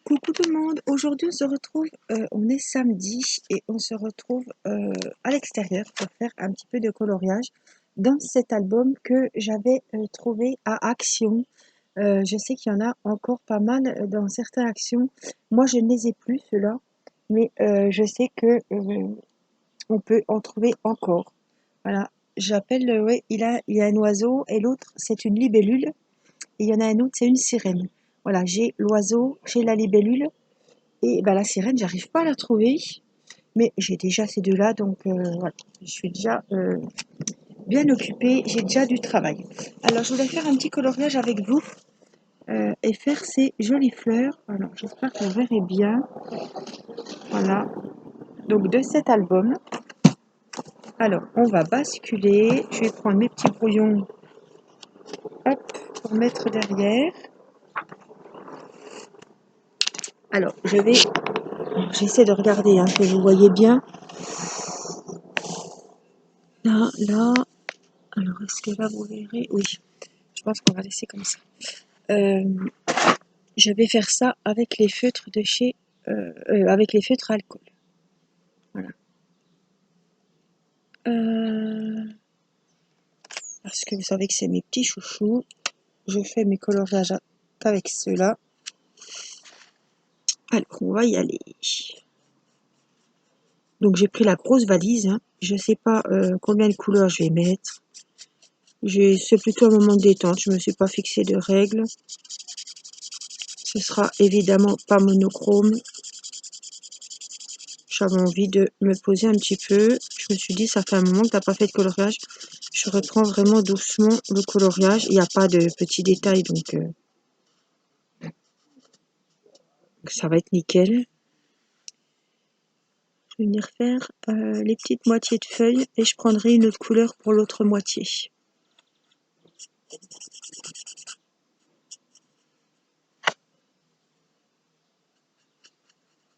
Coucou tout le monde, aujourd'hui on se retrouve, on est samedi et on se retrouve à l'extérieur pour faire un petit peu de coloriage dans cet album que j'avais trouvé à Action. Je sais qu'il y en a encore pas mal dans certaines actions. Moi je ne les ai plus ceux-là, mais je sais que on peut en trouver encore. Voilà, j'appelle, ouais, il y a un oiseau et l'autre c'est une libellule et il y en a un autre c'est une sirène. Voilà, j'ai l'oiseau, j'ai la libellule. Et bah, la sirène, j'arrive pas à la trouver, mais j'ai déjà ces deux-là, donc voilà, je suis déjà bien occupée, j'ai déjà du travail. Alors, je voulais faire un petit coloriage avec vous et faire ces jolies fleurs. Alors, j'espère que vous verrez bien. Voilà, donc de cet album. Alors, on va basculer. Je vais prendre mes petits brouillons, hop, pour mettre derrière. Alors, j'essaie de regarder, hein, que vous voyez bien. Là. Alors, est-ce que là, vous verrez? Oui. Je pense qu'on va laisser comme ça. Je vais faire ça avec les feutres de chez, avec les feutres à alcool. Voilà. Parce que vous savez que c'est mes petits chouchous. Je fais mes coloriages avec ceux-là. Alors, on va y aller. Donc, j'ai pris la grosse valise. Hein. Je ne sais pas combien de couleurs je vais mettre. C'est plutôt un moment de détente. Je ne me suis pas fixé de règles. Ce sera évidemment pas monochrome. J'avais envie de me poser un petit peu. Je me suis dit, ça fait un moment que tu n'as pas fait de coloriage. Je reprends vraiment doucement le coloriage. Il n'y a pas de petits détails, donc ça va être nickel. Je vais venir faire les petites moitiés de feuilles et je prendrai une autre couleur pour l'autre moitié.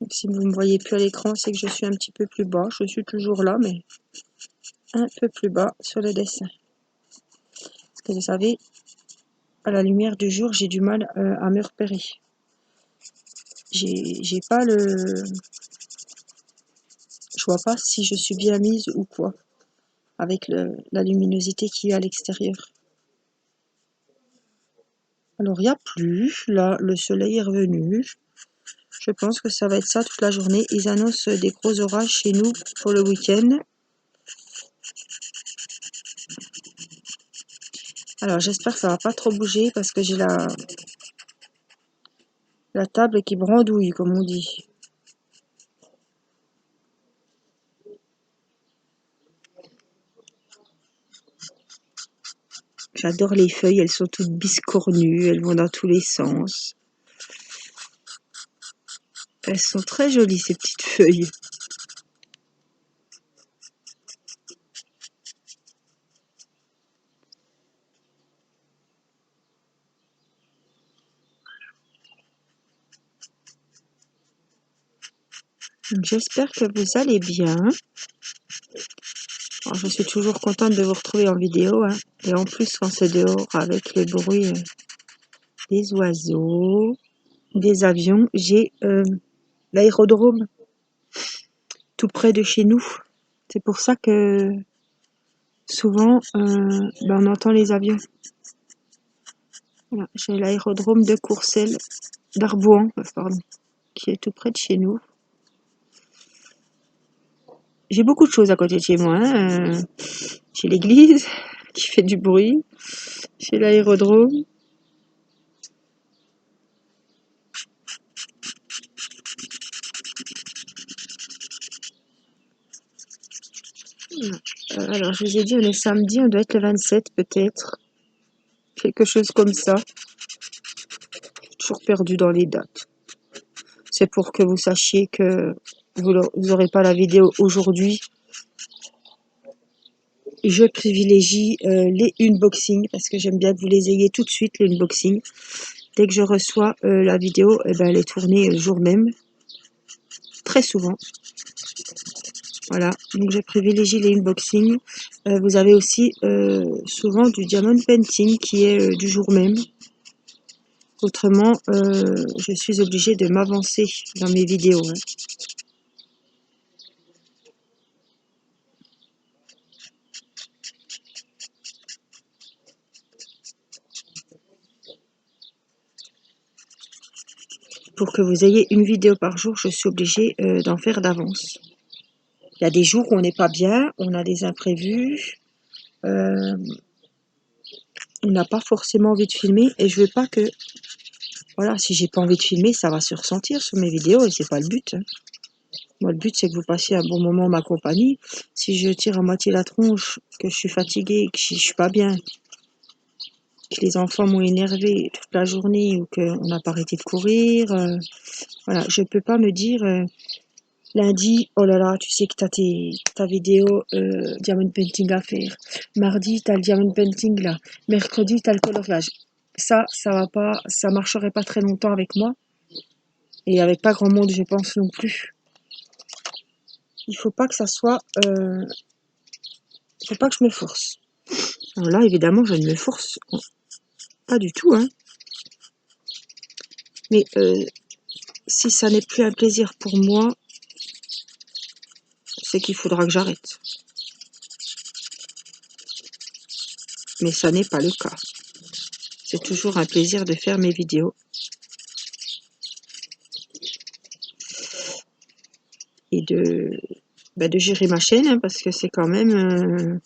Donc, si vous ne me voyez plus à l'écran, c'est que je suis un petit peu plus bas. Je suis toujours là, mais un peu plus bas sur le dessin. Parce que vous savez, à la lumière du jour, j'ai du mal à me repérer. J'ai pas le... Je vois pas si je suis bien mise ou quoi, avec la luminosité qu'il y a à l'extérieur. Alors, il n'y a plus. Là, le soleil est revenu. Je pense que ça va être ça toute la journée. Ils annoncent des gros orages chez nous pour le week-end. Alors, j'espère que ça va pas trop bouger parce que j'ai la table qui brandouille, comme on dit. J'adore les feuilles. Elles sont toutes biscornues. Elles vont dans tous les sens. Elles sont très jolies, ces petites feuilles. Donc, j'espère que vous allez bien. Alors, je suis toujours contente de vous retrouver en vidéo. Hein. Et en plus, quand c'est dehors, avec le bruit des oiseaux, des avions, j'ai l'aérodrome tout près de chez nous. C'est pour ça que souvent, on entend les avions. Voilà, j'ai l'aérodrome de Courcelles, d'Arbouan, pardon, qui est tout près de chez nous. J'ai beaucoup de choses à côté de chez moi. Hein. J'ai l'église qui fait du bruit. J'ai l'aérodrome. Alors, je vous ai dit, on est samedi, on doit être le 27 peut-être. Quelque chose comme ça. Toujours perdu dans les dates. C'est pour que vous sachiez que vous n'aurez pas la vidéo aujourd'hui. Je privilégie les unboxings parce que j'aime bien que vous les ayez tout de suite, les unboxings. Dès que je reçois la vidéo, elle est tournée le jour même. Très souvent. Voilà, donc je privilégie les unboxings. Vous avez aussi souvent du diamond painting qui est du jour même. Autrement, je suis obligée de m'avancer dans mes vidéos, hein. Pour que vous ayez une vidéo par jour, je suis obligée d'en faire d'avance. Il y a des jours où on n'est pas bien, on a des imprévus, on n'a pas forcément envie de filmer et je veux pas que, voilà, si j'ai pas envie de filmer, ça va se ressentir sur mes vidéos et c'est pas le but, hein. Moi, le but, c'est que vous passiez un bon moment en ma compagnie. Si je tire à moitié la tronche, que je suis fatiguée, que je suis pas bien, que les enfants m'ont énervé toute la journée ou qu'on n'a pas arrêté de courir, voilà, je peux pas me dire lundi, oh là là, tu sais que tu as ta vidéo diamond painting à faire. Mardi, tu as le diamond painting là. Mercredi, tu as le coloriage. Ça va pas, ça marcherait pas très longtemps avec moi et avec pas grand monde, je pense non plus. Il faut pas que ça soit, faut pas que je me force. Alors là, évidemment, je ne me force pas du tout, hein. Mais si ça n'est plus un plaisir pour moi, c'est qu'il faudra que j'arrête. Mais ça n'est pas le cas. C'est toujours un plaisir de faire mes vidéos. Et de gérer ma chaîne, hein, parce que c'est quand même...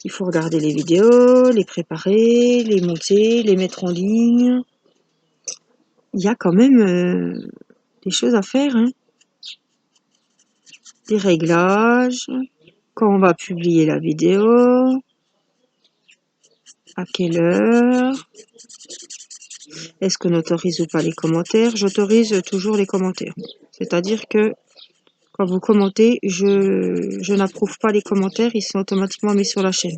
il faut regarder les vidéos, les préparer, les monter, les mettre en ligne. Il y a quand même des choses à faire, hein. Des réglages, quand on va publier la vidéo, à quelle heure, est-ce qu'on autorise ou pas les commentaires? J'autorise toujours les commentaires. C'est-à-dire que quand vous commentez, je n'approuve pas les commentaires, ils sont automatiquement mis sur la chaîne.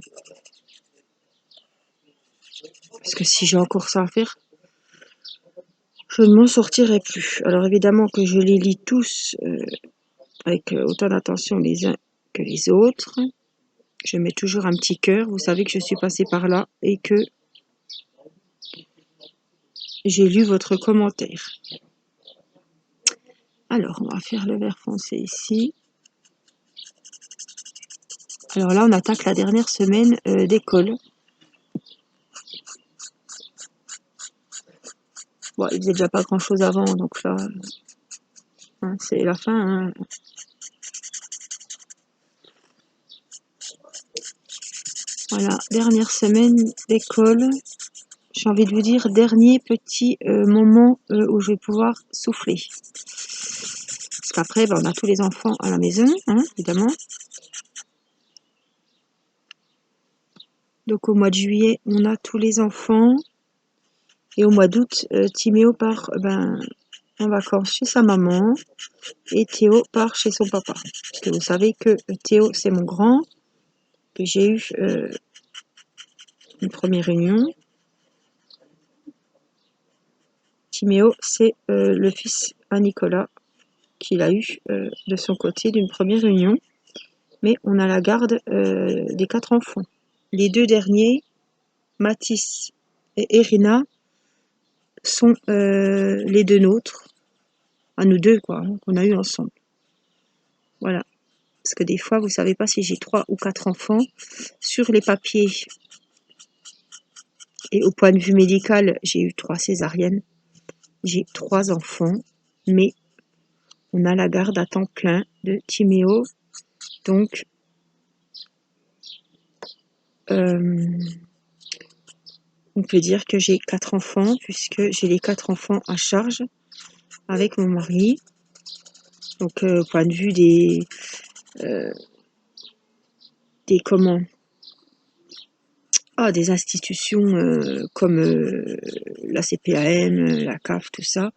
Parce que si j'ai encore ça à faire, je ne m'en sortirai plus. Alors évidemment que je les lis tous avec autant d'attention les uns que les autres. Je mets toujours un petit cœur. Vous savez que je suis passée par là et que j'ai lu votre commentaire. Alors, on va faire le vert foncé ici. Alors là, on attaque la dernière semaine d'école. Bon, il faisait déjà pas grand-chose avant, donc là, hein, c'est la fin, hein. Voilà, dernière semaine d'école. J'ai envie de vous dire, dernier petit moment où je vais pouvoir souffler. Parce qu'après, ben, on a tous les enfants à la maison, hein, évidemment. Donc au mois de juillet, on a tous les enfants. Et au mois d'août, Timéo part en vacances chez sa maman. Et Théo part chez son papa. Parce que vous savez que Théo, c'est mon grand, que j'ai eu une première réunion. Timéo, c'est le fils à Nicolas, qu'il a eu de son côté d'une première réunion. Mais on a la garde des 4 enfants. Les 2 derniers, Mathis et Irina, sont les 2 nôtres, à nous 2 quoi, hein, qu'on a eu ensemble. Voilà. Parce que des fois, vous savez pas si j'ai 3 ou 4 enfants. Sur les papiers et au point de vue médical, j'ai eu 3 césariennes. J'ai 3 enfants, mais on a la garde à temps plein de Timéo. Donc, on peut dire que j'ai 4 enfants, puisque j'ai les 4 enfants à charge avec mon mari. Donc, au point de vue des comment des institutions comme la CPAM, la CAF, tout ça,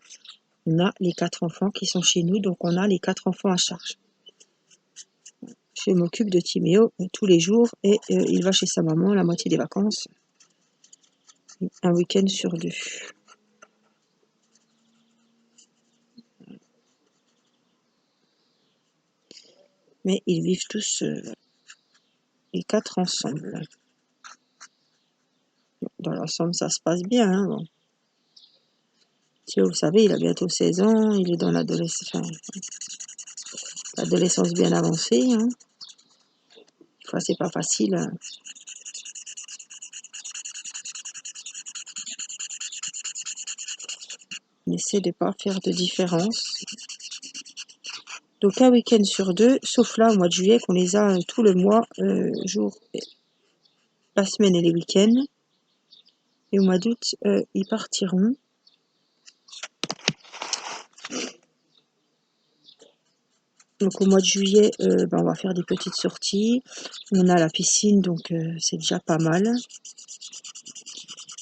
on a les 4 enfants qui sont chez nous, donc on a les 4 enfants à charge. Je m'occupe de Timéo tous les jours et il va chez sa maman la moitié des vacances, un week-end sur 2. Mais ils vivent tous les 4 ensemble. Dans l'ensemble, ça se passe bien, hein, bon. Si vous savez, il a bientôt 16 ans, il est dans l'adolescence bien avancée. Hein. Enfin, c'est pas facile. Hein. On essaie de pas faire de différence. Donc un week-end sur deux, sauf là au mois de juillet qu'on les a tout le mois, la semaine et les week-ends. Et au mois d'août, ils partiront. Donc au mois de juillet, on va faire des petites sorties. On a la piscine, donc c'est déjà pas mal.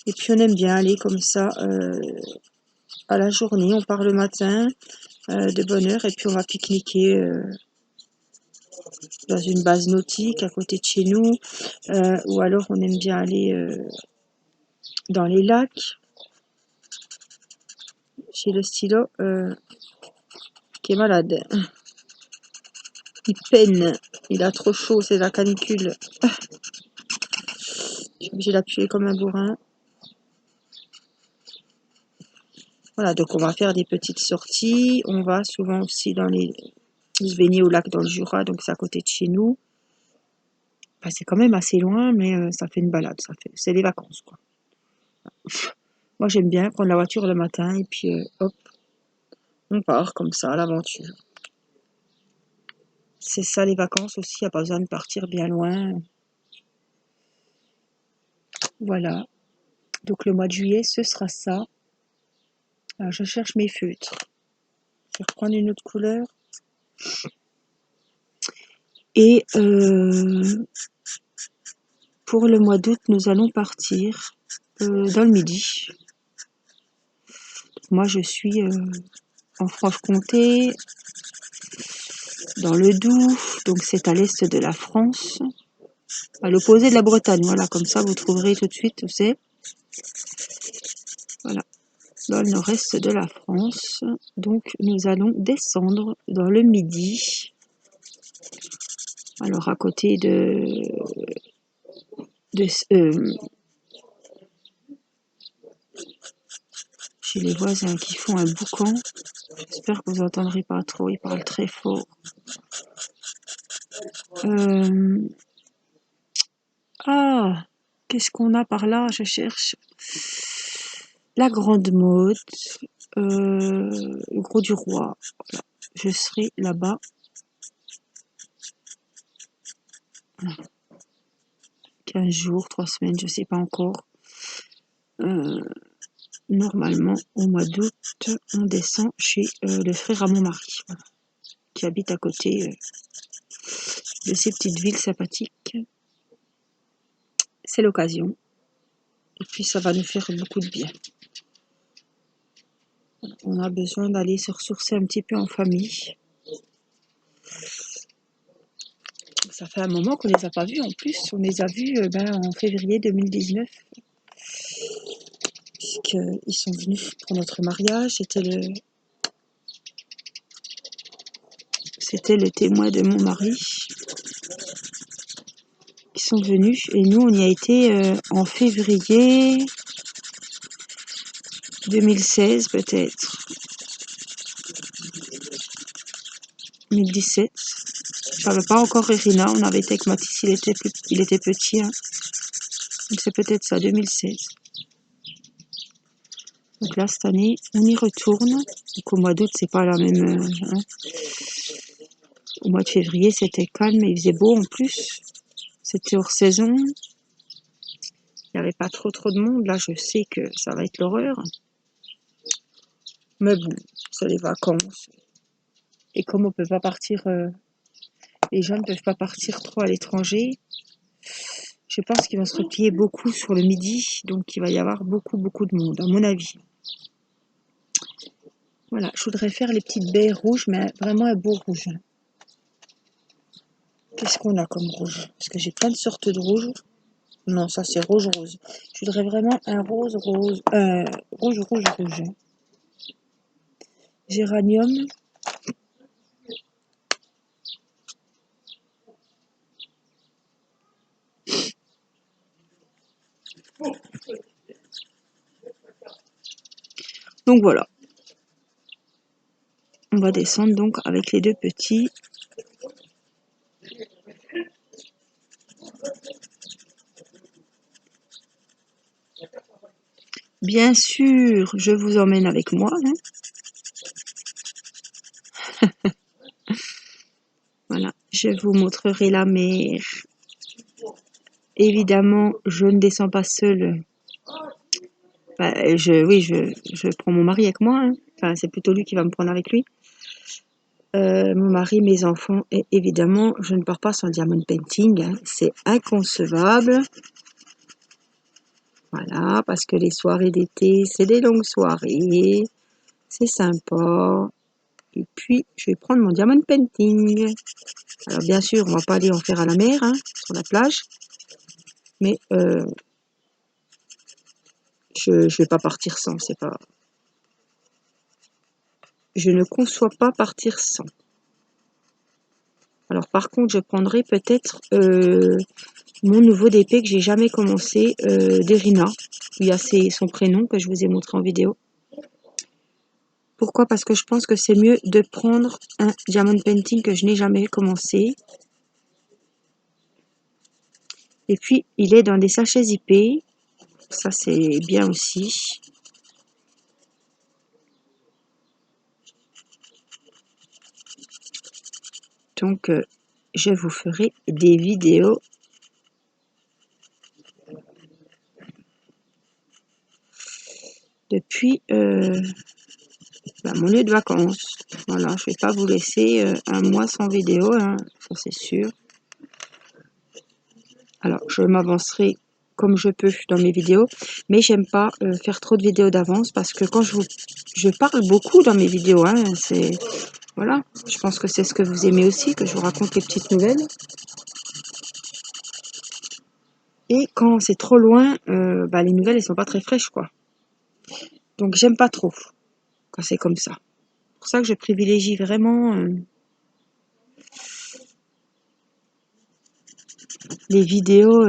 Et puis on aime bien aller comme ça à la journée. On part le matin de bonne heure et puis on va pique-niquer dans une base nautique à côté de chez nous. Ou alors on aime bien aller dans les lacs. J'ai le stylo qui est malade. Il peine. Il a trop chaud, c'est la canicule. Je suis obligée d'appuyer comme un bourrin. Voilà, donc on va faire des petites sorties. On va souvent aussi se baigner au lac dans le Jura, donc c'est à côté de chez nous. Enfin, c'est quand même assez loin, mais ça fait une balade, c'est des vacances, quoi. Moi, j'aime bien prendre la voiture le matin et puis hop, on part comme ça à l'aventure. C'est ça les vacances aussi, il n'y a pas besoin de partir bien loin. Voilà. Donc le mois de juillet, ce sera ça. Alors, je cherche mes feutres. Je vais reprendre une autre couleur. Et pour le mois d'août, nous allons partir dans le Midi. Moi, je suis en Franche-Comté, dans le Doubs, donc c'est à l'est de la France, à l'opposé de la Bretagne. Voilà, comme ça, vous trouverez tout de suite où c'est. Voilà, dans le nord-est de la France. Donc, nous allons descendre dans le Midi. Alors, à côté chez les voisins qui font un boucan. J'espère que vous n'entendrez pas trop, ils parlent très fort. Qu'est-ce qu'on a par là? Je cherche. La Grande Motte, le Gros du Roi. Voilà. Je serai là-bas. Voilà. 15 jours, 3 semaines, je ne sais pas encore. Normalement, au mois d'août, on descend chez le frère à mon mari, voilà, qui habite à côté de ces petites villes sympathiques. C'est l'occasion. Et puis, ça va nous faire beaucoup de bien. On a besoin d'aller se ressourcer un petit peu en famille. Ça fait un moment qu'on ne les a pas vus. En plus, on les a vus en février 2019. Puisqu'ils sont venus pour notre mariage. C'était le témoin de mon mari. Ils sont venus et nous, on y a été en février 2016 peut-être. 2017. J'avais pas encore Irina, on avait été avec Mathis, il était petit. Hein. Donc c'est peut-être ça, 2016. Donc là, cette année, on y retourne. Donc au mois d'août, c'est pas la même. Hein. Au mois de février, c'était calme et il faisait beau en plus. C'était hors saison. Il n'y avait pas trop de monde. Là, je sais que ça va être l'horreur. Mais bon, c'est les vacances. Et comme on peut pas partir, les gens ne peuvent pas partir trop à l'étranger, je pense qu'ils vont se replier beaucoup sur le Midi. Donc il va y avoir beaucoup de monde, à mon avis. Voilà, je voudrais faire les petites baies rouges, mais vraiment un beau rouge. Qu'est-ce qu'on a comme rouge? Parce que j'ai plein de sortes de rouge. Non, ça c'est rouge. Je voudrais vraiment un rouge. Géranium. Donc voilà, on va descendre donc avec les deux petits. Bien sûr, je vous emmène avec moi, hein. Voilà, je vous montrerai la mer. Évidemment, je ne descends pas seule. Bah, je prends mon mari avec moi, hein. Enfin, c'est plutôt lui qui va me prendre avec lui. Mon mari, mes enfants, et évidemment, je ne pars pas sans diamond painting, hein. C'est inconcevable. Voilà, parce que les soirées d'été, c'est des longues soirées, c'est sympa. Et puis, je vais prendre mon diamond painting. Alors, bien sûr, on va pas aller en faire à la mer, hein, sur la plage, mais je vais pas partir sans. C'est pas. Je ne conçois pas partir sans. Alors, par contre, je prendrai peut-être mon nouveau DP que j'ai jamais commencé, d'Erina. Il y a son prénom que je vous ai montré en vidéo. Pourquoi? Parce que je pense que c'est mieux de prendre un diamond painting que je n'ai jamais commencé. Et puis, il est dans des sachets zippés. Ça, c'est bien aussi. Donc, je vous ferai des vidéos depuis mon lieu de vacances. Voilà, je ne vais pas vous laisser un mois sans vidéo, hein, ça c'est sûr. Alors, je m'avancerai comme je peux dans mes vidéos, mais j'aime pas faire trop de vidéos d'avance parce que quand je parle beaucoup dans mes vidéos, hein, voilà, je pense que c'est ce que vous aimez aussi, que je vous raconte les petites nouvelles. Et quand c'est trop loin, les nouvelles elles sont pas très fraîches, quoi. Donc j'aime pas trop quand c'est comme ça. C'est pour ça que je privilégie vraiment les vidéos.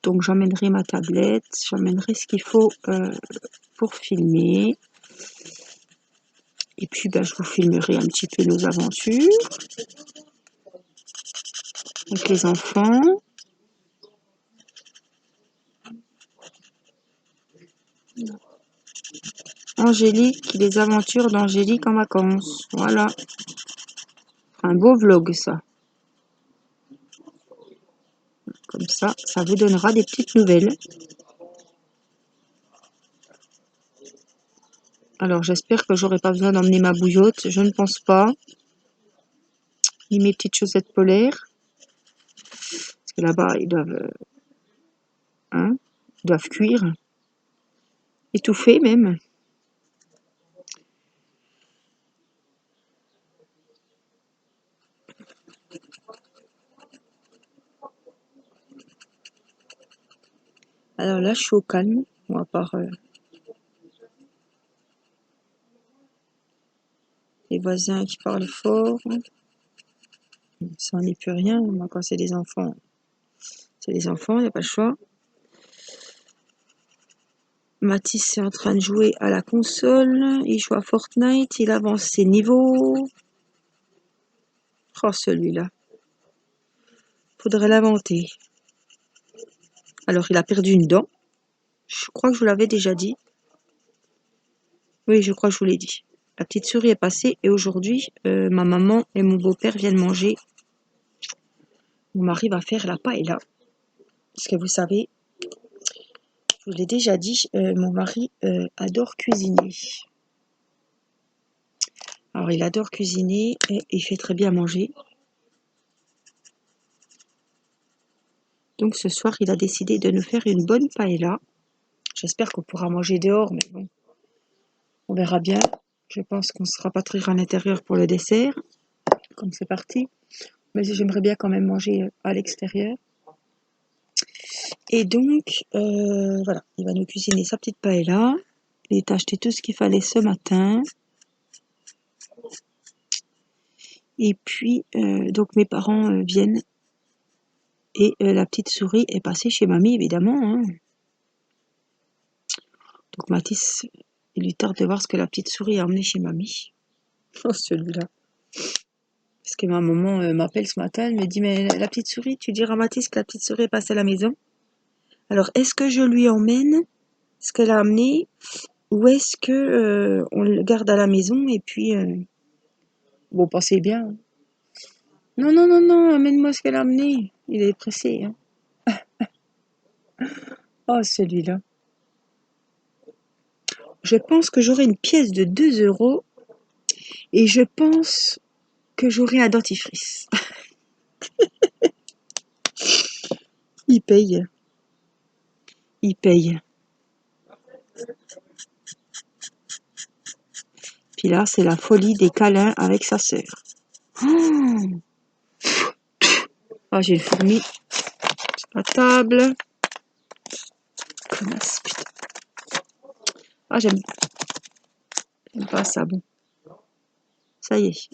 Donc j'emmènerai ma tablette, j'emmènerai ce qu'il faut pour filmer. Et puis je vous filmerai un petit peu nos aventures avec les enfants. Angélique, les aventures d'Angélique en vacances. Voilà. Un beau vlog ça. Comme ça vous donnera des petites nouvelles. Alors j'espère que j'aurai pas besoin d'emmener ma bouillotte, je ne pense pas. Ni mes petites chaussettes polaires. Parce que là-bas, ils doivent cuire. Étouffer même. Alors là, je suis au calme. Bon, à part les voisins qui parlent fort. Ça n'est plus rien. Moi, quand c'est des enfants, il n'y a pas le choix. Mathis est en train de jouer à la console. Il joue à Fortnite. Il avance ses niveaux. Oh, celui-là. Faudrait l'inventer. Alors, il a perdu une dent. Je crois que je vous l'avais déjà dit. Oui, je crois que je vous l'ai dit. La petite souris est passée et aujourd'hui, ma maman et mon beau-père viennent manger. Mon mari va faire la paella. Parce que vous savez, je vous l'ai déjà dit, mon mari adore cuisiner. Alors, il adore cuisiner et il fait très bien manger. Donc, ce soir, il a décidé de nous faire une bonne paella. J'espère qu'on pourra manger dehors, mais bon, on verra bien. Je pense qu'on se rapatriera à l'intérieur pour le dessert, comme c'est parti. Mais j'aimerais bien quand même manger à l'extérieur. Et donc, voilà, il va nous cuisiner sa petite paella. Il est acheté tout ce qu'il fallait ce matin. Et puis, donc mes parents viennent Et la petite souris est passée chez mamie, évidemment, hein. Donc Mathis, il lui tarde de voir ce que la petite souris a emmené chez mamie. Oh, celui-là. Parce que ma maman m'appelle ce matin, elle me dit, mais la petite souris, tu diras à Mathis que la petite souris est passée à la maison. Alors, est-ce que je lui emmène ce qu'elle a amené ou est-ce que on le garde à la maison et puis... Bon, pensez bien. Non, non, non, non, amène-moi ce qu'elle a amené. Il est pressé, hein. Oh, celui-là. Je pense que j'aurai une pièce de 2 euros et je pense que j'aurai un dentifrice. Il paye. Il paye. Puis là, c'est la folie des câlins avec sa sœur. Oh, ah, j'ai une fourmi sur la table. Connasse, putain. Ah, j'aime pas ça, bon. Ça y est.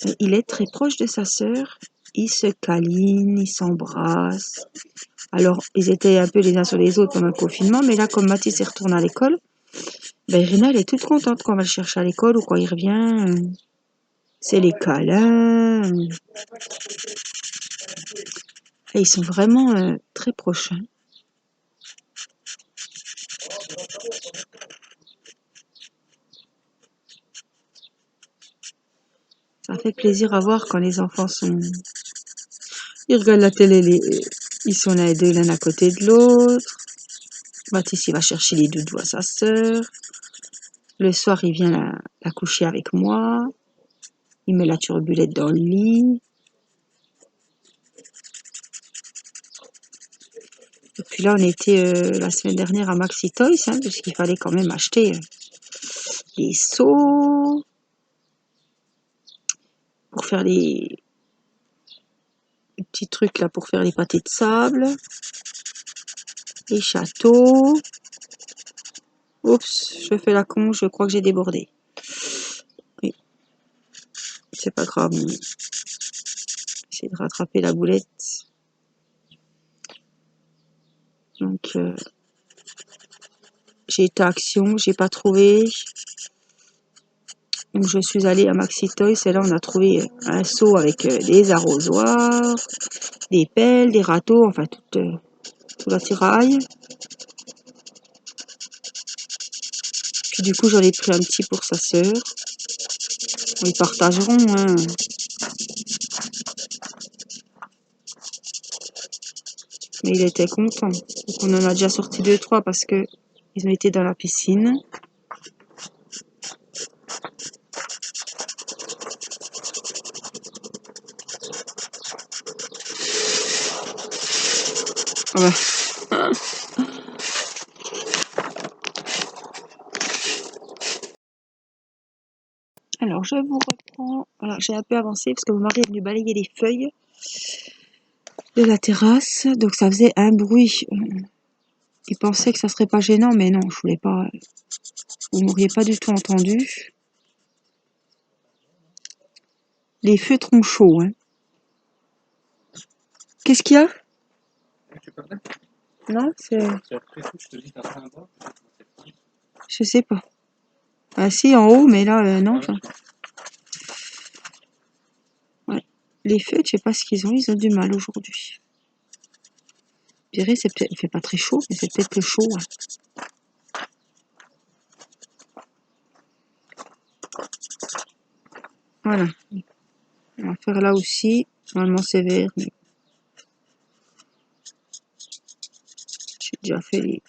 Et il est très proche de sa sœur. Ils se câlinent, ils s'embrassent. Alors, ils étaient un peu les uns sur les autres pendant le confinement, mais là, comme Mathis est retourné à l'école, ben, Irina, elle est toute contente quand on va le chercher à l'école ou quand il revient. C'est les câlins. Et ils sont vraiment très proches, hein. Ça fait plaisir à voir quand les enfants sont... Ils regardent la télé, ils sont l'un et deux, l'un à côté de l'autre. Mathis, il va chercher les doudous à sa sœur. Le soir, il vient la coucher avec moi. Il met la turbulette dans le lit. Et puis là, on était la semaine dernière à Maxi Toys, hein, parce qu'il fallait quand même acheter des seaux pour faire les petits trucs là pour faire les pâtés de sable, les châteaux. Oups, je fais la con, je crois que j'ai débordé. Oui, c'est pas grave. J'essaie de rattraper la boulette. Donc, j'ai été à Action, j'ai pas trouvé. Donc, je suis allée à Maxi Toys et là, on a trouvé un seau avec des arrosoirs, des pelles, des râteaux, enfin, tout l'attirail. Puis du coup, j'en ai pris un petit pour sa sœur. Ils partageront, hein. Mais il était content. Donc on en a déjà sorti 2, 3 parce que ils ont été dans la piscine. Voilà. Alors je vous reprends. Voilà, j'ai un peu avancé parce que mon mari est venu balayer les feuilles de la terrasse. Donc ça faisait un bruit. Il pensait que ça serait pas gênant, mais non, je voulais pas. Vous m'auriez pas du tout entendu. Les feutres ont chaud, hein. Qu'est-ce qu'il y a? Non, c'est. Je sais pas. Ah si, en haut, mais là, non. Enfin, ouais. Les feutres, je sais pas ce qu'ils ont. Ils ont du mal aujourd'hui. Je dirais, c'est peut-être, il fait pas très chaud, mais c'est peut-être le chaud, hein. Voilà. On va faire là aussi. Normalement, c'est vert, mais j'ai déjà fait les.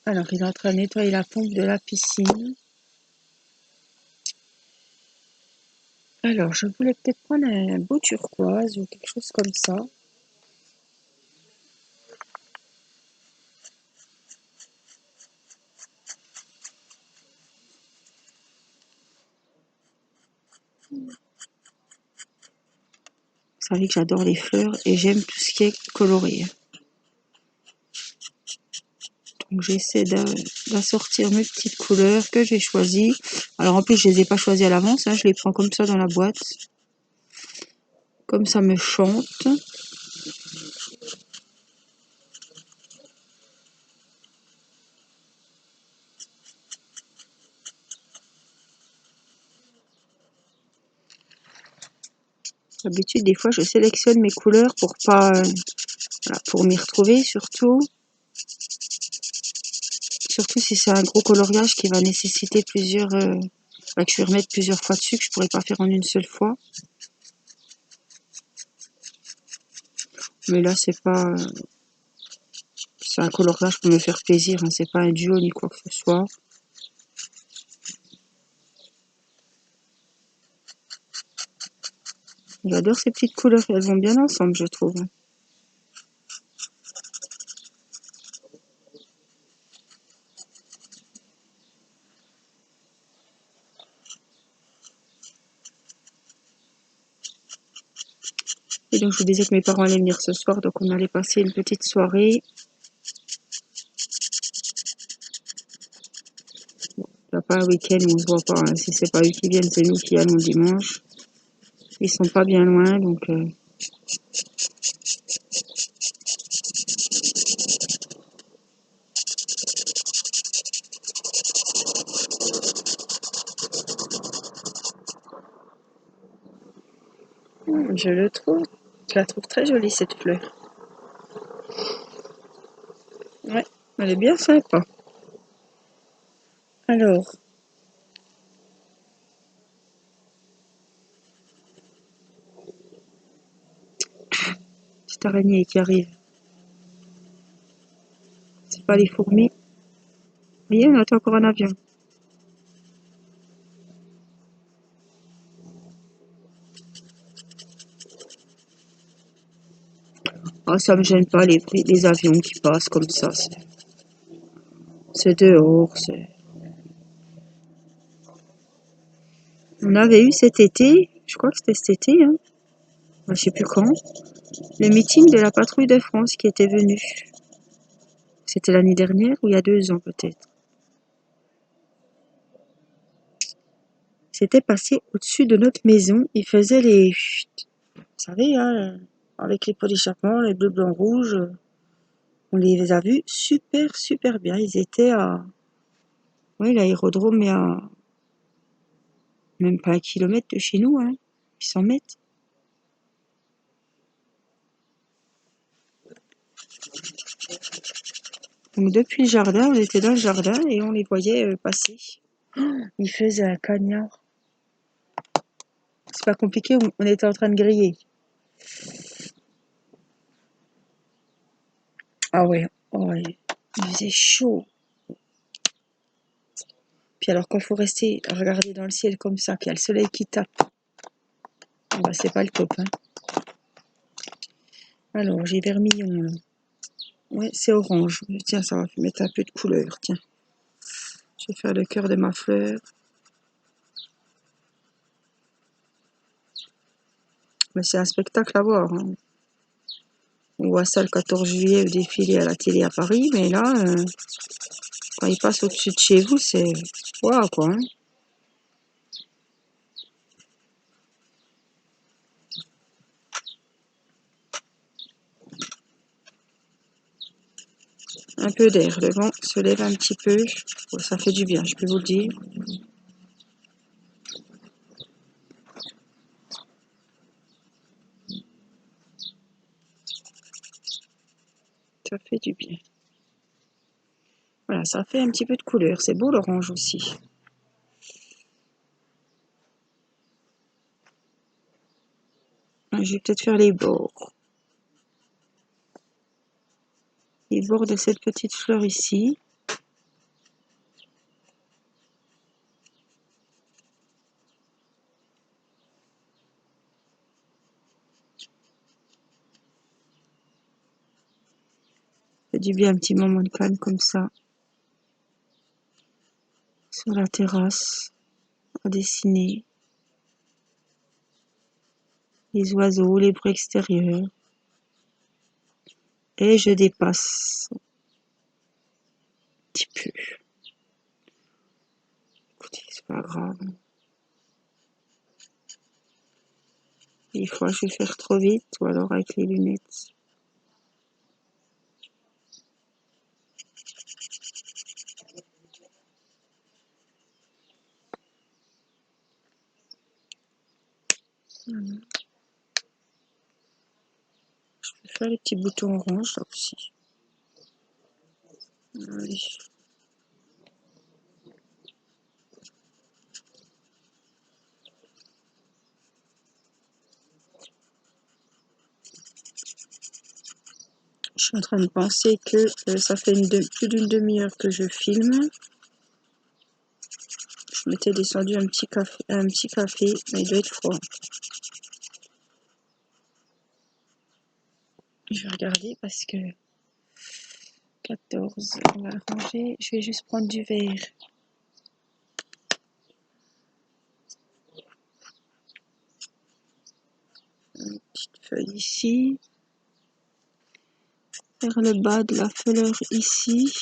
Alors, il est en train de nettoyer la pompe de la piscine. Alors, je voulais peut-être prendre un beau turquoise ou quelque chose comme ça. Vous savez que j'adore les fleurs et j'aime tout ce qui est coloré. Donc j'essaie d'assortir mes petites couleurs que j'ai choisies. Alors en plus je les ai pas choisies à l'avance, hein, je les prends comme ça dans la boîte. Comme ça me chante. D'habitude des fois je sélectionne mes couleurs pour pas voilà, pour m'y retrouver surtout. Surtout si c'est un gros coloriage qui va nécessiter plusieurs que je vais remettre plusieurs fois dessus, que je pourrais pas faire en une seule fois. Mais là c'est pas c'est un coloriage pour me faire plaisir, hein, c'est pas un duo ni quoi que ce soit. J'adore ces petites couleurs, elles vont bien ensemble je trouve. Et donc je vous disais que mes parents allaient venir ce soir, donc on allait passer une petite soirée. Il n'y a pas un week-end où on se voit pas, hein. Si c'est pas eux qui viennent, c'est nous qui allons dimanche. Ils sont pas bien loin, donc je le trouve. Je la trouve très jolie cette fleur. Ouais, elle est bien sympa. Alors, petite araignée qui arrive. C'est pas les fourmis. Voyez, on attend encore un avion. Ah, ça me gêne pas les avions qui passent comme ça. C'est dehors. On avait eu cet été, je crois que c'était cet été, hein, je sais plus quand, le meeting de la patrouille de France qui était venu. C'était l'année dernière ou il y a 2 ans peut-être. C'était passé au-dessus de notre maison. Ils faisaient les... Vous savez, hein, avec les pots d'échappement, les bleus, blancs, rouges. On les a vus super, super bien. Ils étaient à... Oui, l'aérodrome est à... Même pas 1 kilomètre de chez nous, hein. 800 mètres. Donc depuis le jardin, on était dans le jardin et on les voyait passer. Ils faisaient un cagnard. C'est pas compliqué, on était en train de griller. Ah ouais, oh ouais, il faisait chaud. Puis alors quand faut rester à regarder dans le ciel comme ça, qu'il y a le soleil qui tape, bah, c'est pas le top, hein. Alors j'ai vermillon là. Ouais, c'est orange. Tiens, ça va mettre un peu de couleur, tiens. Je vais faire le cœur de ma fleur. Mais c'est un spectacle à voir, hein. On voit ça le 14 juillet au défilé à la télé à Paris, mais là, quand il passe au-dessus de chez vous, c'est... Waouh, quoi, hein. Un peu d'air, le vent se lève un petit peu. Bon, ça fait du bien, je peux vous le dire. Ça fait du bien. Voilà, ça fait un petit peu de couleur. C'est beau l'orange aussi. Je vais peut-être faire les bords. Les bords de cette petite fleur ici. Ça fait du bien un petit moment de calme comme ça. Sur la terrasse, à dessiner. Les oiseaux, les bruits extérieurs. Et je dépasse. petit peu. Écoutez, c'est pas grave. Des fois, je vais faire trop vite ou alors avec les lunettes. Voilà. Je vais faire les petits boutons orange là aussi. Allez. Je suis en train de penser que ça fait plus d'une demi-heure que je filme. Je m'étais descendu un petit café, mais il doit être froid. Je vais regarder parce que 14, on va le ranger. Je vais juste prendre du verre. Une petite feuille ici. Faire le bas de la fleur ici.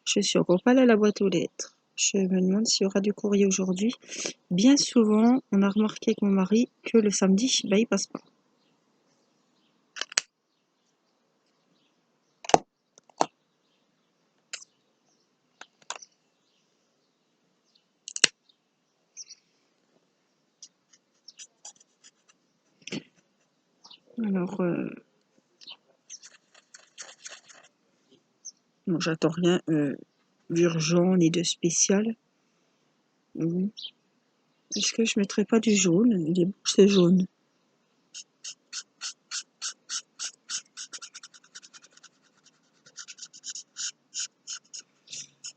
Je suis encore pas allée à la boîte aux lettres. Je me demande s'il y aura du courrier aujourd'hui. Bien souvent, on a remarqué avec mon mari que le samedi, bah, il passe pas. Alors, bon, j'attends rien d'urgent ni de spécial. Est-ce que je mettrais pas du jaune? Il est beau ce jaune.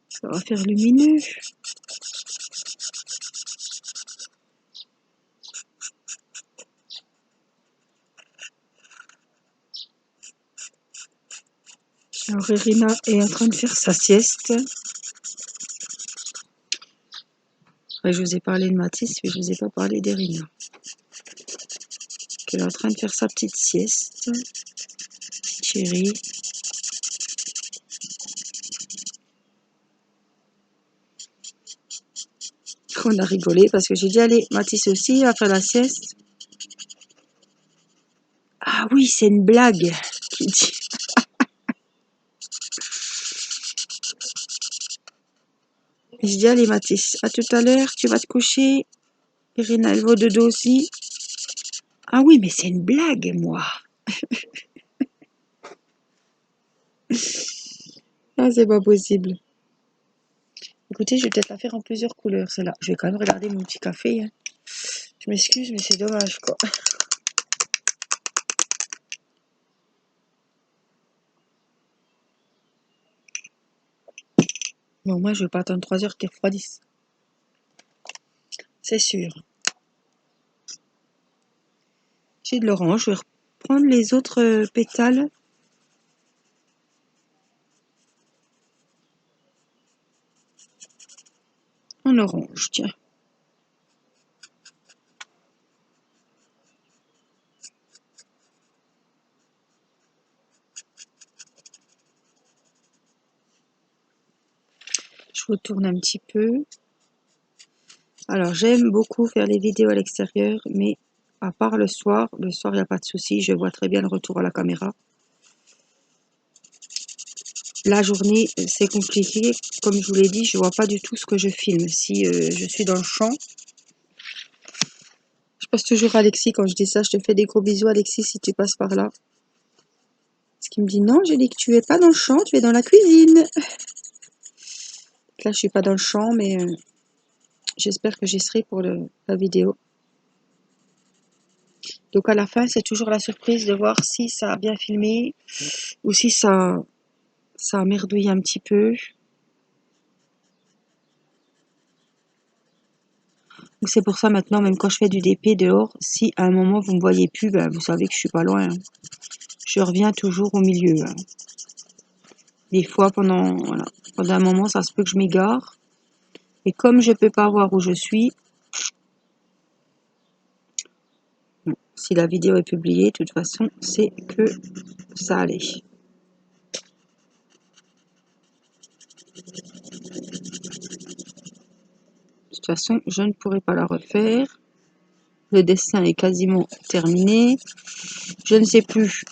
Ça va faire lumineux. Alors, Irina est en train de faire sa sieste. Ouais, je vous ai parlé de Mathis, mais je vous ai pas parlé d'Irina. Elle est en train de faire sa petite sieste. Chérie. On a rigolé parce que j'ai dit, allez, Mathis aussi, après la sieste. Ah oui, c'est une blague qui dit. Je dis, allez, Mathis, à tout à l'heure, tu vas te coucher. Irina, elle va au dodo aussi. Ah oui, mais c'est une blague, moi. Ah, c'est pas possible. Écoutez, je vais peut-être la faire en plusieurs couleurs, celle-là. Je vais quand même regarder mon petit café, hein. Je m'excuse, mais c'est dommage, quoi. Bon, moi, je vais pas attendre 3 heures qu'ils refroidissent. C'est sûr. J'ai de l'orange. Je vais reprendre les autres pétales. En orange, tiens. Je retourne un petit peu. Alors, j'aime beaucoup faire les vidéos à l'extérieur, mais à part le soir, il n'y a pas de souci. Je vois très bien le retour à la caméra. La journée, c'est compliqué. Comme je vous l'ai dit, je vois pas du tout ce que je filme. Si je suis dans le champ, je passe toujours à Alexis quand je dis ça. Je te fais des gros bisous, Alexis, si tu passes par là. Parce qu'il me dit non, j'ai dit que tu es pas dans le champ, tu es dans la cuisine. Là, je suis pas dans le champ, mais j'espère que j'y serai pour la vidéo. Donc à la fin, c'est toujours la surprise de voir si ça a bien filmé ou si ça a merdouillé un petit peu. Donc c'est pour ça maintenant, même quand je fais du DP dehors, si à un moment vous me voyez plus, ben, vous savez que je suis pas loin, hein. Je reviens toujours au milieu, hein. Des fois, voilà, pendant un moment, ça se peut que je m'égare. Et comme je peux pas voir où je suis, Si la vidéo est publiée, de toute façon, c'est que ça allait. De toute façon, je ne pourrai pas la refaire. Le dessin est quasiment terminé. Je ne sais plus.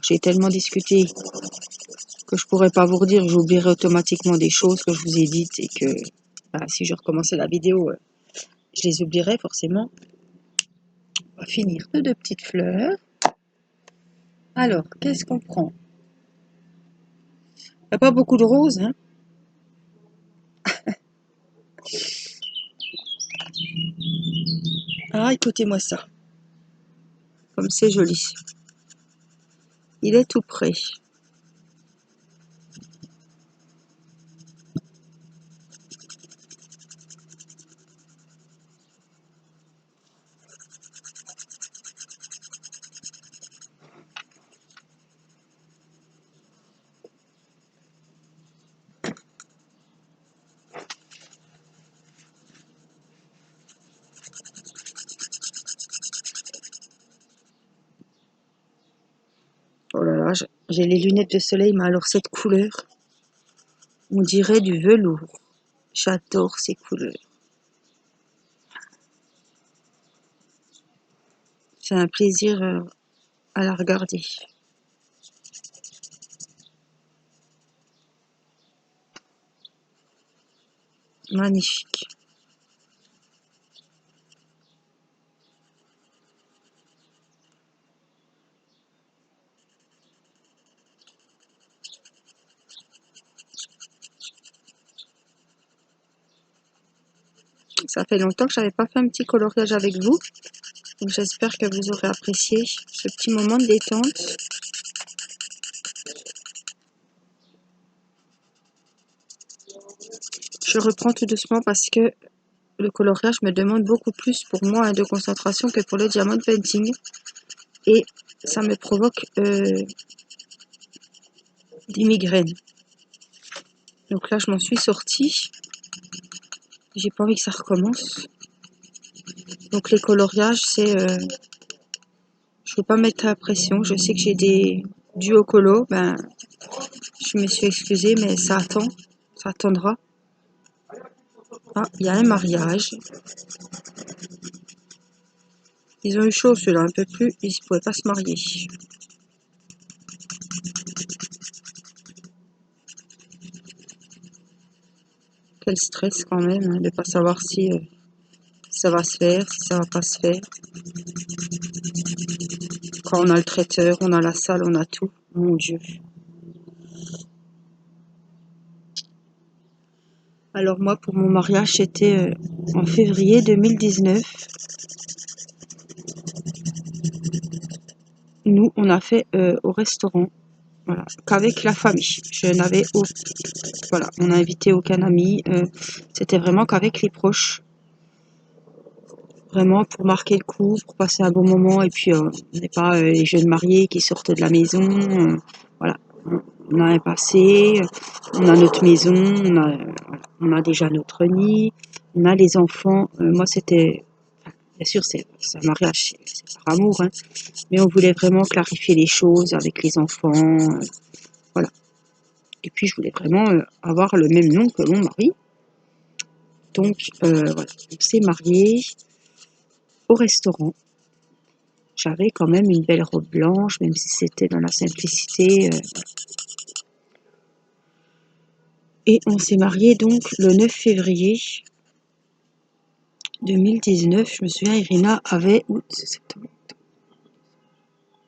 J'ai tellement discuté que je pourrais pas vous redire. J'oublierai automatiquement des choses que je vous ai dites et que si je recommençais la vidéo, je les oublierais forcément. On va finir de 2 petites fleurs. Alors, qu'est-ce qu'on prend? Il n'y a pas beaucoup de roses, hein? Ah, écoutez-moi ça. Comme c'est joli. Il est tout prêt. Oh là là, j'ai les lunettes de soleil, mais alors cette couleur, on dirait du velours. J'adore ces couleurs. C'est un plaisir à la regarder. Magnifique. Ça fait longtemps que j'avais pas fait un petit coloriage avec vous. Donc j'espère que vous aurez apprécié ce petit moment de détente. Je reprends tout doucement parce que le coloriage me demande beaucoup plus pour moi de concentration que pour le diamond painting. Et ça me provoque des migraines. Donc là, je m'en suis sortie. J'ai pas envie que ça recommence. Donc les coloriages, c'est... je veux pas mettre la pression. Je sais que j'ai des duos colo. Ben, je me suis excusée, mais ça attend. Ça attendra. Ah, il y a un mariage. Ils ont eu chaud, ceux-là, un peu plus. Ils ne pouvaient pas se marier. Quel stress quand même, hein, de ne pas savoir si ça va se faire, si ça va pas se faire. Quand on a le traiteur, on a la salle, on a tout. Mon Dieu. Alors moi, pour mon mariage, c'était en février 2019. Nous, on a fait au restaurant, voilà, qu'avec la famille. Je n'avais voilà, on n'a invité aucun ami. C'était vraiment qu'avec les proches. Vraiment pour marquer le coup, pour passer un bon moment. Et puis, on n'est pas les jeunes mariés qui sortent de la maison. Voilà, on a un passé, on a notre maison, on a déjà notre nid, on a les enfants. Moi, c'était, bien sûr, c'est un mariage, c'est par amour, hein, mais on voulait vraiment clarifier les choses avec les enfants. Voilà. Et puis, je voulais vraiment avoir le même nom que mon mari. Donc, voilà, on s'est mariés au restaurant. J'avais quand même une belle robe blanche, même si c'était dans la simplicité. Et on s'est mariés donc le 9 février 2019. Je me souviens, Irina avait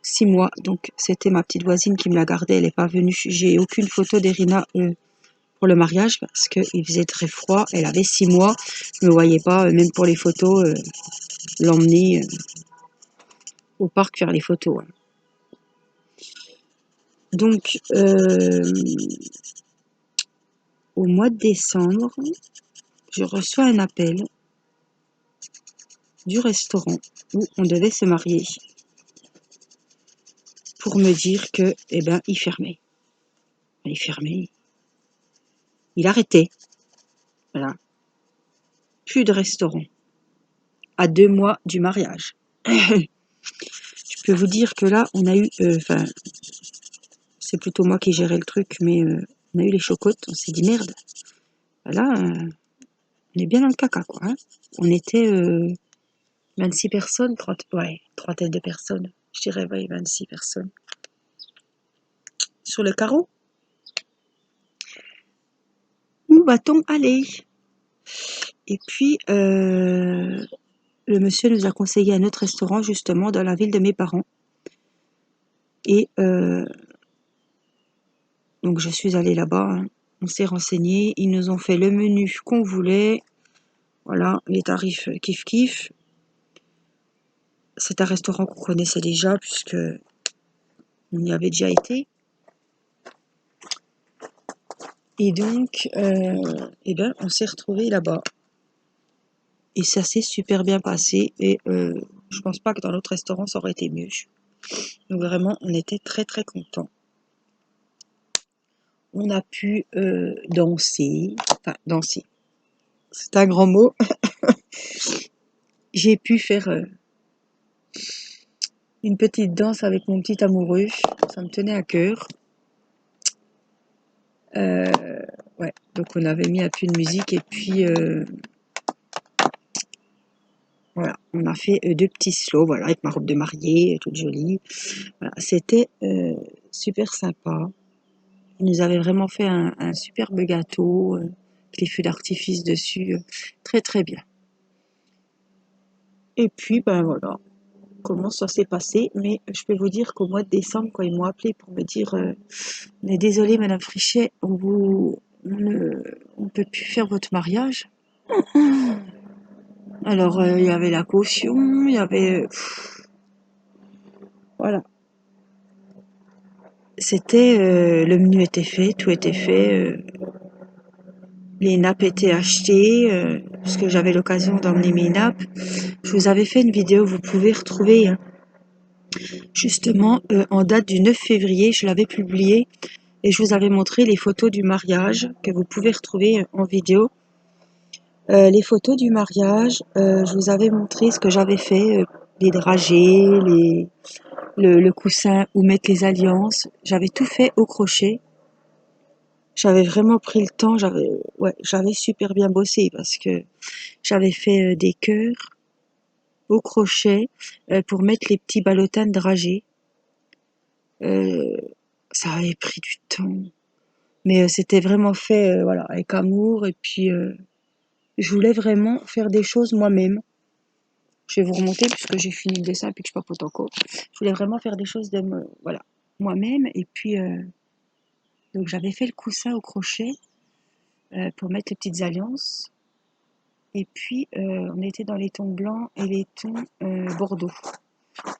6 mois. Donc c'était ma petite voisine qui me la gardait. Elle n'est pas venue. J'ai aucune photo d'Irina pour le mariage parce qu'il faisait très froid. Elle avait 6 mois. Je ne me voyais pas, même pour les photos, l'emmener au parc faire les photos. Hein. Donc, au mois de décembre, je reçois un appel du restaurant où on devait se marier pour me dire que, eh ben, il fermait. Il fermait. Il arrêtait. Voilà. Plus de restaurant. à 2 mois du mariage. Je peux vous dire que là, on a eu, enfin, c'est plutôt moi qui gérais le truc, mais on a eu les chocottes, on s'est dit merde, là, on est bien dans le caca, quoi. Hein. On était 26 personnes, 30, ouais, trentaine de personnes, je dirais, ouais, 26 personnes. Sur le carreau, où va-t-on aller? Et puis, le monsieur nous a conseillé un autre restaurant, justement, dans la ville de mes parents. Et donc, je suis allée là-bas, hein. On s'est renseigné, ils nous ont fait le menu qu'on voulait. Voilà, les tarifs kiff-kiff. C'est un restaurant qu'on connaissait déjà, puisque on y avait déjà été. Et donc, eh ben, on s'est retrouvés là-bas. Et ça s'est super bien passé. Et je pense pas que dans l'autre restaurant, ça aurait été mieux. Donc vraiment, on était très très contents. On a pu danser. Enfin, danser. C'est un grand mot. J'ai pu faire une petite danse avec mon petit amoureux. Ça me tenait à cœur. Ouais, donc on avait mis un peu de musique et puis voilà, on a fait 2 petits slows, voilà, avec ma robe de mariée, toute jolie. Voilà, c'était super sympa. Ils nous avaient vraiment fait un superbe gâteau, avec les feux d'artifice dessus, très très bien. Et puis ben voilà, comment ça s'est passé. Mais je peux vous dire qu'au mois de décembre, quand ils m'ont appelé pour me dire on est désolé Madame Frichet, on peut plus faire votre mariage. Alors il y avait la caution, il y avait voilà. C'était le menu était fait, tout était fait, les nappes étaient achetées, puisque j'avais l'occasion d'emmener mes nappes. Je vous avais fait une vidéo, vous pouvez retrouver hein, justement en date du 9 février, je l'avais publiée et je vous avais montré les photos du mariage que vous pouvez retrouver en vidéo. Les photos du mariage, je vous avais montré ce que j'avais fait, les dragées, le coussin où mettre les alliances. J'avais tout fait au crochet. J'avais vraiment pris le temps, j'avais super bien bossé parce que j'avais fait des cœurs au crochet pour mettre les petits ballotins de dragées. Euh, Ça avait pris du temps, mais c'était vraiment fait voilà, avec amour et puis je voulais vraiment faire des choses moi-même. Je vais vous remonter puisque j'ai fini le dessin et puis que je papote encore. Je voulais vraiment faire des choses voilà, moi-même et puis donc j'avais fait le coussin au crochet pour mettre les petites alliances. Et puis, on était dans les tons blancs et les tons bordeaux.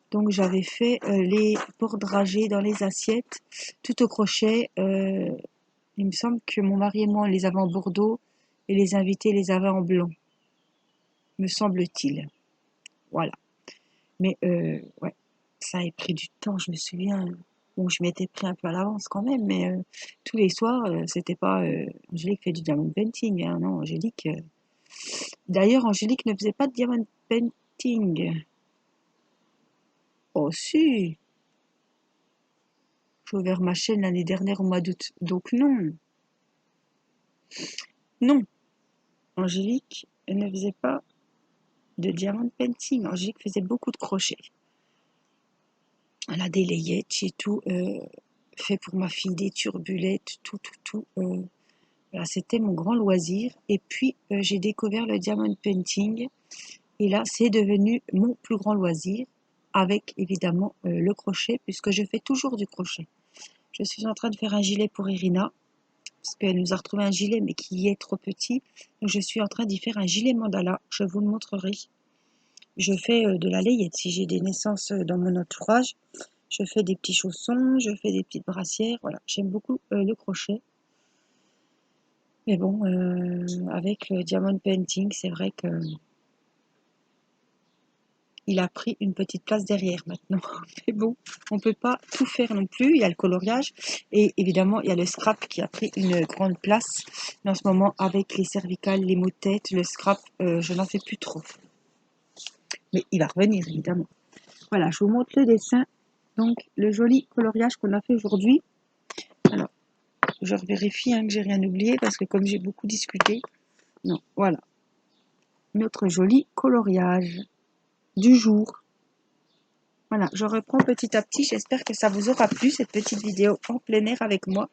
Donc, j'avais fait les ports dragées dans les assiettes, tout au crochet. Il me semble que mon mari et moi, on les avait en bordeaux et les invités les avaient en blanc, me semble-t-il. Voilà. Mais, ouais, ça a pris du temps, je me souviens. Bon, je m'étais pris un peu à l'avance quand même, mais tous les soirs, c'était pas Angélique fait du diamond painting. Hein, non, Angélique. D'ailleurs, Angélique ne faisait pas de diamond painting. Oh si, j'ai ouvert ma chaîne l'année dernière au mois d'août. Donc non, non, Angélique elle ne faisait pas de diamond painting. Angélique faisait beaucoup de crochet. Elle a des layettes et tout, fait pour ma fille, des turbulettes, tout. Voilà, c'était mon grand loisir. Et puis, j'ai découvert le diamond painting. Et là, c'est devenu mon plus grand loisir, avec évidemment le crochet, puisque je fais toujours du crochet. Je suis en train de faire un gilet pour Irina, parce qu'elle nous a retrouvé un gilet, mais qui est trop petit. Donc, je suis en train d'y faire un gilet mandala. Je vous le montrerai. Je fais de la layette. Si j'ai des naissances dans mon entourage, je fais des petits chaussons, je fais des petites brassières. Voilà, j'aime beaucoup le crochet. Mais bon, avec le diamond painting, c'est vrai que il a pris une petite place derrière maintenant. Mais bon, on peut pas tout faire non plus. Il y a le coloriage et évidemment, il y a le scrap qui a pris une grande place. Mais en ce moment, avec les cervicales, les maux de tête, le scrap, je n'en fais plus trop. Mais il va revenir, évidemment. Voilà, je vous montre le dessin. Donc, le joli coloriage qu'on a fait aujourd'hui. Alors, je vérifie que j'ai rien oublié parce que comme j'ai beaucoup discuté. Non, voilà. Notre joli coloriage du jour. Voilà, je reprends petit à petit. J'espère que ça vous aura plu, cette petite vidéo en plein air avec moi.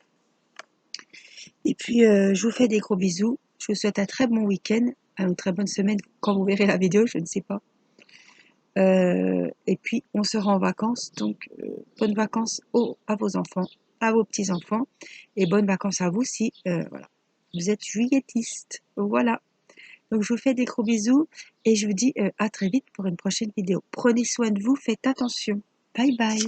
Et puis, je vous fais des gros bisous. Je vous souhaite un très bon week-end, une très bonne semaine quand vous verrez la vidéo, je ne sais pas. Et puis, on sera en vacances. Donc, bonnes vacances à vos enfants, à vos petits-enfants. Et bonnes vacances à vous si voilà, vous êtes juilletistes. Voilà. Donc, je vous fais des gros bisous et je vous dis à très vite pour une prochaine vidéo. Prenez soin de vous, faites attention. Bye bye.